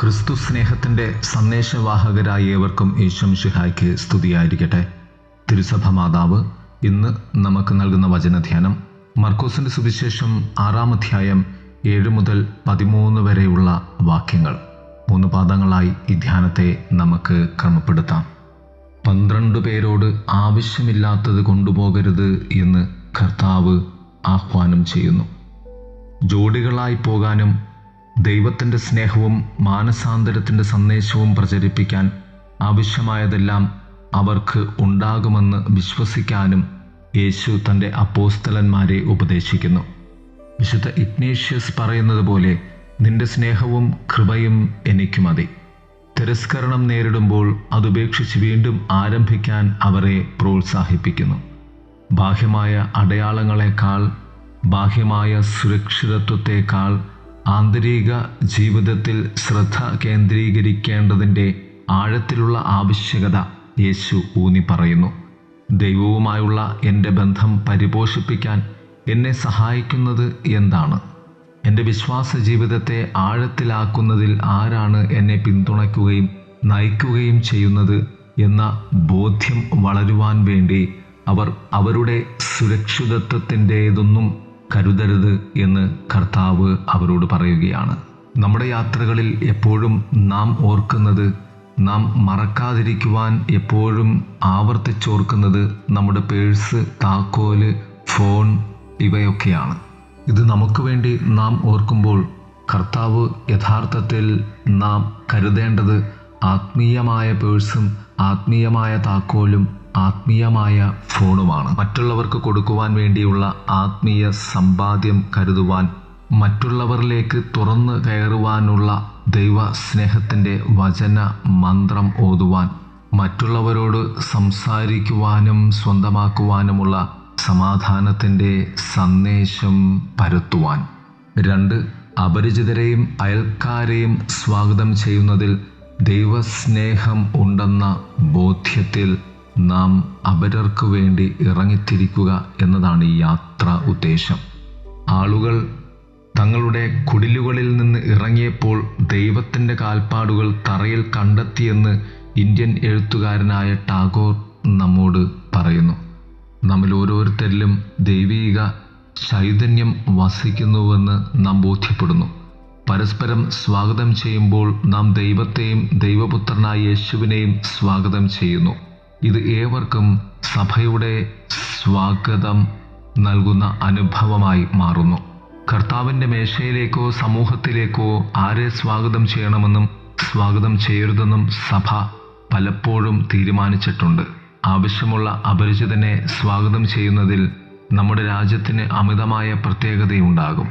ക്രിസ്തു സ്നേഹത്തിൻ്റെ സന്ദേശവാഹകരായ ഏവർക്കും യേശുമിശിഹായ്ക്ക് സ്തുതിയായിരിക്കട്ടെ. തിരുസഭ മാതാവ് ഇന്ന് നമുക്ക് നൽകുന്ന വചനധ്യാനം മർക്കോസിൻ്റെ സുവിശേഷം 6-ാം അധ്യായം 7 മുതൽ 13 വരെയുള്ള വാക്യങ്ങൾ. 3 പാദങ്ങളായി ഈ ധ്യാനത്തെ നമുക്ക് ക്രമപ്പെടുത്താം. 12 പേരോട് ആവശ്യമില്ലാത്തത് കൊണ്ടുപോകരുത് എന്ന് കർത്താവ് ആഹ്വാനം ചെയ്യുന്നു. ജോഡികളായി പോകാനും ദൈവത്തിൻ്റെ സ്നേഹവും മാനസാന്തരത്തിൻ്റെ സന്ദേശവും പ്രചരിപ്പിക്കാൻ ആവശ്യമായതെല്ലാം അവർക്ക് ഉണ്ടാകുമെന്ന് വിശ്വസിക്കാനും യേശു തൻ്റെ അപ്പോസ്തലന്മാരെ ഉപദേശിക്കുന്നു. വിശുദ്ധ ഇഗ്നേഷ്യസ് പറയുന്നത് പോലെ, നിന്റെ സ്നേഹവും കൃപയും എനിക്ക് മതി. തിരസ്കരണം നേരിടുമ്പോൾ അതുപേക്ഷിച്ച് വീണ്ടും ആരംഭിക്കാൻ അവരെ പ്രോത്സാഹിപ്പിക്കുന്നു. ബാഹ്യമായ അടയാളങ്ങളെക്കാൾ, ബാഹ്യമായ സുരക്ഷിതത്വത്തെക്കാൾ ആന്തരിക ജീവിതത്തിൽ ശ്രദ്ധ കേന്ദ്രീകരിക്കേണ്ടതിൻ്റെ ആഴത്തിലുള്ള ആവശ്യകത യേശു ഊന്നി പറയുന്നു. ദൈവവുമായുള്ള എൻ്റെ ബന്ധം പരിപോഷിപ്പിക്കാൻ എന്നെ സഹായിക്കുന്നത് എന്താണ്? എൻ്റെ വിശ്വാസ ജീവിതത്തെ ആഴത്തിലാക്കുന്നതിൽ ആരാണ് എന്നെ പിന്തുണയ്ക്കുകയും നയിക്കുകയും ചെയ്യുന്നത് എന്ന ബോധ്യം വളരുവാൻ വേണ്ടി അവർ അവരുടെ സുരക്ഷിതത്വത്തിൻ്റേതൊന്നും കരുതരുത് എന്ന് കർത്താവ് അവരോട് പറയുകയാണ്. നമ്മുടെ യാത്രകളിൽ എപ്പോഴും നാം ഓർക്കുന്നത്, നാം മറക്കാതിരിക്കുവാൻ എപ്പോഴും ആവർത്തിച്ചോർക്കുന്നത് നമ്മുടെ പേഴ്സ്, താക്കോല്, ഫോൺ ഇവയൊക്കെയാണ്. ഇത് നമുക്ക് വേണ്ടി നാം ഓർക്കുമ്പോൾ കർത്താവ് യഥാർത്ഥത്തിൽ നാം കരുതേണ്ടത് ആത്മീയമായ പേഴ്സും ആത്മീയമായ താക്കോലും ആത്മീയമായ ഫോണുമാണ്. മറ്റുള്ളവർക്ക് കൊടുക്കുവാൻ വേണ്ടിയുള്ള ആത്മീയ സമ്പാദ്യം കരുതുവാൻ, മറ്റുള്ളവരിലേക്ക് തുറന്നു കയറുവാനുള്ള ദൈവ സ്നേഹത്തിൻ്റെ വചന മന്ത്രം ഓതുവാൻ, മറ്റുള്ളവരോട് സംസാരിക്കുവാനും സ്വന്തമാക്കുവാനുമുള്ള സമാധാനത്തിൻ്റെ സന്ദേശം പരത്തുവാൻ. 2, അപരിചിതരെയും അയൽക്കാരെയും സ്വാഗതം ചെയ്യുന്നതിൽ ദൈവസ്നേഹം ഉണ്ടെന്ന ബോധ്യത്തിൽ നാം അപരർക്ക് വേണ്ടി ഇറങ്ങിത്തിരിക്കുക എന്നതാണ് ഈ യാത്ര ഉദ്ദേശം. ആളുകൾ തങ്ങളുടെ കുടിലുകളിൽ നിന്ന് ഇറങ്ങിയപ്പോൾ ദൈവത്തിൻ്റെ കാൽപ്പാടുകൾ തറയിൽ കണ്ടെത്തിയെന്ന് ഇന്ത്യൻ എഴുത്തുകാരനായ ടാഗോർ നമ്മോട് പറയുന്നു. നമ്മിൽ ഓരോരുത്തരിലും ദൈവീക ചൈതന്യം വസിക്കുന്നുവെന്ന് നാം ബോധ്യപ്പെടുന്നു. പരസ്പരം സ്വാഗതം ചെയ്യുമ്പോൾ നാം ദൈവത്തെയും ദൈവപുത്രനായ യേശുവിനെയും സ്വാഗതം ചെയ്യുന്നു. ഇത് ഏവർക്കും സഭയുടെ സ്വാഗതം നൽകുന്ന അനുഭവമായി മാറുന്നു. കർത്താവിൻ്റെ മേശയിലേക്കോ സമൂഹത്തിലേക്കോ ആരെ സ്വാഗതം ചെയ്യണമെന്നും സ്വാഗതം ചെയ്യരുതെന്നും സഭ പലപ്പോഴും തീരുമാനിച്ചിട്ടുണ്ട്. ആവശ്യമുള്ള അപരിചിതനെ സ്വാഗതം ചെയ്യുന്നതിൽ നമ്മുടെ രാജ്യത്തിന് അമിതമായ പ്രത്യേകതയുണ്ടാകും.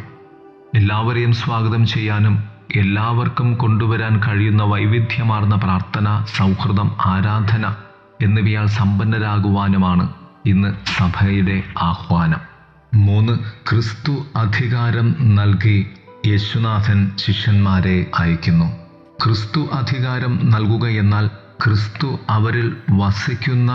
എല്ലാവരെയും സ്വാഗതം ചെയ്യാനും എല്ലാവർക്കും കൊണ്ടുവരാൻ കഴിയുന്ന വൈവിധ്യമാർന്ന പ്രാർത്ഥന, സൗഹൃദം, ആരാധന എന്നിവയാൽ സമ്പന്നരാകുവാനുമാണ് ഇന്ന് സഭയുടെ ആഹ്വാനം. 3, ക്രിസ്തു അധികാരം നൽകി യേശുനാഥൻ ശിഷ്യന്മാരെ അയക്കുന്നു. ക്രിസ്തു അധികാരം നൽകുക എന്നാൽ ക്രിസ്തു അവരിൽ വസിക്കുന്ന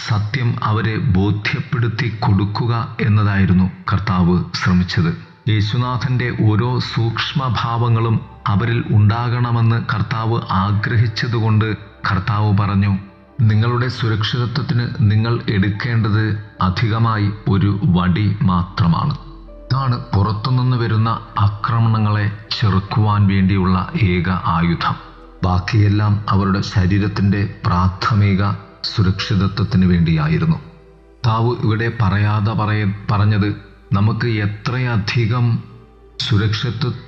സത്യം അവരെ ബോധ്യപ്പെടുത്തി കൊടുക്കുക എന്നതായിരുന്നു കർത്താവ് ശ്രമിച്ചത്. യേശുനാഥൻ്റെ ഓരോ സൂക്ഷ്മഭാവങ്ങളും അവരിൽ ഉണ്ടാകണമെന്ന് കർത്താവ് ആഗ്രഹിച്ചതുകൊണ്ട് കർത്താവ് പറഞ്ഞു, നിങ്ങളുടെ സുരക്ഷിതത്വത്തിന് നിങ്ങൾ എടുക്കേണ്ടത് അധികമായി ഒരു വടി മാത്രമാണ്. ഇതാണ് പുറത്തുനിന്ന് വരുന്ന ആക്രമണങ്ങളെ ചെറുക്കുവാൻ വേണ്ടിയുള്ള ഏക ആയുധം. ബാക്കിയെല്ലാം അവരുടെ ശരീരത്തിൻ്റെ പ്രാഥമിക സുരക്ഷിതത്വത്തിന് വേണ്ടിയായിരുന്നു. താവ് ഇവിടെ പറയാതെ പറഞ്ഞത്, നമുക്ക് എത്രയധികം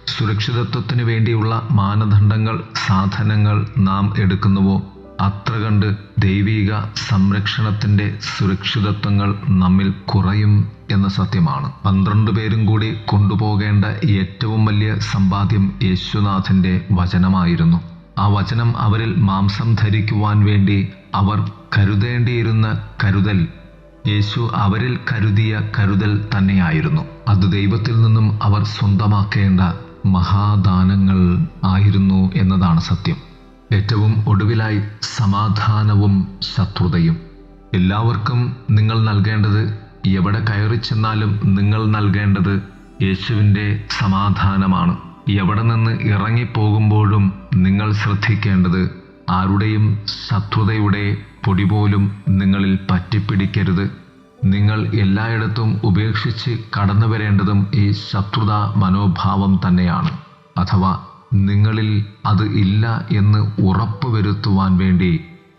സുരക്ഷിതത്വത്തിന് വേണ്ടിയുള്ള മാനദണ്ഡങ്ങൾ, സാധനങ്ങൾ നാം എടുക്കുന്നുവോ അത്ര കണ്ട് ദൈവിക സംരക്ഷണത്തിൻ്റെ സുരക്ഷിതത്വങ്ങൾ നമ്മിൽ കുറയും എന്ന സത്യമാണ്. 12 പേരും കൂടി കൊണ്ടുപോകേണ്ട ഏറ്റവും വലിയ സമ്പാദ്യം യേശുനാഥൻ്റെ വചനമായിരുന്നു. ആ വചനം അവരിൽ മാംസം ധരിക്കുവാൻ വേണ്ടി അവർ കരുതേണ്ടിയിരുന്ന കരുതൽ, യേശു അവരിൽ കരുതിയ കരുതൽ തന്നെയായിരുന്നു. അത് ദൈവത്തിൽ നിന്നും അവർ സ്വന്തമാക്കേണ്ട മഹാദാനങ്ങൾ ആയിരുന്നു എന്നതാണ് സത്യം. ഏറ്റവും ഒടുവിലായി സമാധാനവും ശത്രുതയും. എല്ലാവർക്കും നിങ്ങൾ നൽകേണ്ടത്, എവിടെ കയറി ചെന്നാലും നിങ്ങൾ നൽകേണ്ടത് യേശുവിൻ്റെ സമാധാനമാണ്. എവിടെ നിന്ന് ഇറങ്ങിപ്പോകുമ്പോഴും നിങ്ങൾ ശ്രദ്ധിക്കേണ്ടത് ആരുടെയും ശത്രുതയുടെ പൊടി പോലും നിങ്ങളിൽ പറ്റിപ്പിടിക്കരുത്. നിങ്ങൾ എല്ലായിടത്തും ഉപേക്ഷിച്ച് കടന്നു വരേണ്ടതും ഈ ശത്രുതാ മനോഭാവം തന്നെയാണ്. അഥവാ നിങ്ങളിൽ അത് ഇല്ല എന്ന് ഉറപ്പുവരുത്തുവാൻ വേണ്ടി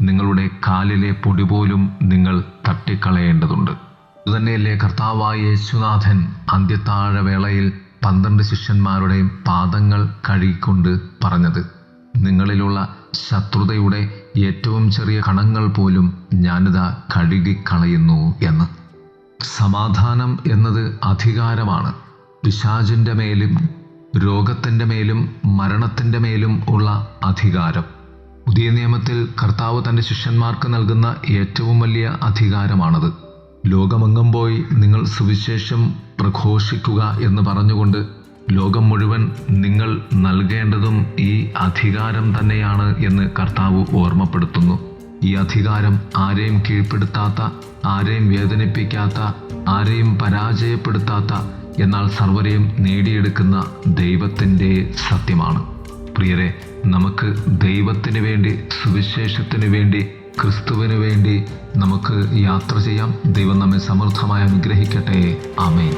നിങ്ങളുടെ കാലിലെ പൊടി പോലും നിങ്ങൾ തട്ടിക്കളയേണ്ടതുണ്ട്. അതുതന്നെയല്ലേ കർത്താവായ യേശുനാഥൻ അന്ത്യത്താഴവേളയിൽ 12 ശിഷ്യന്മാരുടെയും പാദങ്ങൾ കഴുകിക്കൊണ്ട് പറഞ്ഞത്, നിങ്ങളിലുള്ള ശത്രുതയുടെ ഏറ്റവും ചെറിയ കണങ്ങൾ പോലും ഞാനിതാ കഴുകിക്കളയുന്നു എന്ന്. സമാധാനം എന്നത് അധികാരമാണ്. പിശാചിൻ്റെ മേലും രോഗത്തിൻ്റെ മേലും മരണത്തിൻ്റെ മേലും ഉള്ള അധികാരം. പുതിയ നിയമത്തിൽ കർത്താവ് തൻ്റെ ശിഷ്യന്മാർക്ക് നൽകുന്ന ഏറ്റവും വലിയ അധികാരമാണത്. ലോകമെങ്ങും പോയി നിങ്ങൾ സുവിശേഷം പ്രഘോഷിക്കുക എന്ന് പറഞ്ഞുകൊണ്ട് ലോകം മുഴുവൻ നിങ്ങൾ നൽകേണ്ടതും ഈ അധികാരം തന്നെയാണ് എന്ന് കർത്താവ് ഓർമ്മപ്പെടുത്തുന്നു. ഈ അധികാരം ആരെയും കീഴ്പ്പെടുത്താത്ത, ആരെയും വേദനിപ്പിക്കാത്ത, ആരെയും പരാജയപ്പെടുത്താത്ത, എന്നാൽ സർവരെയും നേടിയെടുക്കുന്ന ദൈവത്തിൻ്റെ സത്യമാണ്. പ്രിയരെ, നമുക്ക് ദൈവത്തിന് വേണ്ടി, സുവിശേഷത്തിന് വേണ്ടി, ക്രിസ്തുവിന് വേണ്ടി നമുക്ക് യാത്ര ചെയ്യാം. ദൈവം നമ്മെ സമൃദ്ധമായി അനുഗ്രഹിക്കട്ടെ. ആമേൻ.